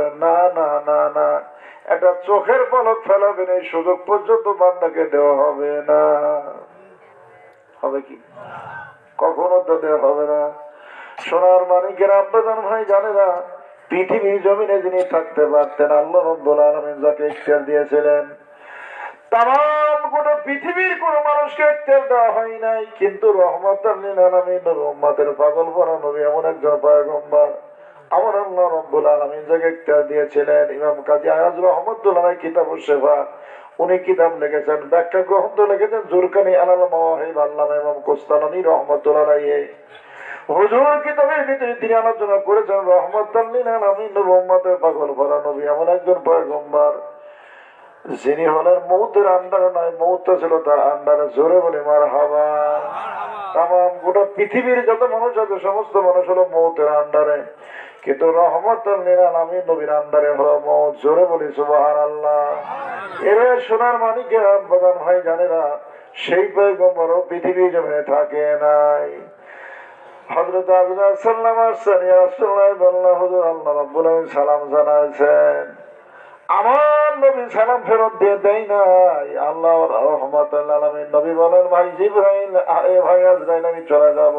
বলেন না না না না, এটা চোখের পলক ফেলাবেন এই সুযোগ পর্যন্ত বান্দাকে দেওয়া হবে না। হবে কি? কখনো তো দেওয়া হবে না। সোনার মানিকের আব্বাজান ভাই জানে না, পৃথিবীর জমিনে যিনি থাকতে পারতেন, আল্লাহ রাব্বুল আলামিন যাকে ইখতিয়ার দিয়েছিলেন, তাম গোটা পৃথিবীর কোন মানুষকে ইখতিয়ার দেওয়া হয় নাই, কিন্তু রহমাতাল লিল আলামিন উম্মতের পাগল ভরা নবী এমন একজন পয়গম্বর আমার আল্লাহ রাব্বুল আলামিন যাকে ইখতিয়ার দিয়েছিলেন। ইমাম কাজী আয়াজ রাহমাতুল্লাহ আলাইহি কিতাবুশ শিফা, উনি কিতাব লিখেছেন, ব্যাখ্যা গ্রন্থ লিখেছেন জুরকানি আলাল মাওয়াহিব, আল্লামা ইমাম কোস্তালানী রাহমাতুল্লাহ আলাইহি হুজুর কিতাবের ভিতরে তিনি আলোচনা করেছেন রহমাতাল লিল আলামিন উম্মতের পাগল ভরা নবী এমন একজন পয়গম্বর যিনি হলেন মৌতের আন্ডারে নয়, মৌত ছিল তার আন্ডারে। জোরে বলি মারহাবা। তাম গোটা পৃথিবীর যত মানুষ আছে সমস্ত মানুষ হলো মৌতের আন্ডারে, কিন্তু রহমতুল লিল আলামিন নবীর আন্ডারে হলো মৌত। জোরে বলি সুবহানাল্লাহ। এর সোনার মানিকের আব্বাজান ভাই জানে না, সেই পয়গম্বরও পৃথিবীর জমিনে থাকে নাই। হযরত আব্দুল্লাহ সাল্লাল্লাহু আলাইহি ওয়াসাল্লাম বললেন, হুজুর আল্লাহ রাব্বুল আলামিন সালাম জানাইছেন, আমার নবী সালাম ফেরত দিয়ে দেয় নাই। আল্লাহ রহমাতুল লিল আলামিন নবী বলেন, ভাই জিবরাইল, আরে ভাই আজরাইল, আমি চলে যাব,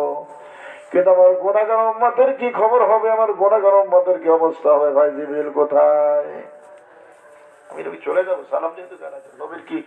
কিন্তু আমার গুনাহগার উম্মতের কি খবর হবে? আমার গুনাহগার উম্মতের কি অবস্থা হবে? ভাই জিবরিল কোথায়? আমি নবী চলে যাব, সালাম যেহেতু জানাচ্ছেন, নবীর কি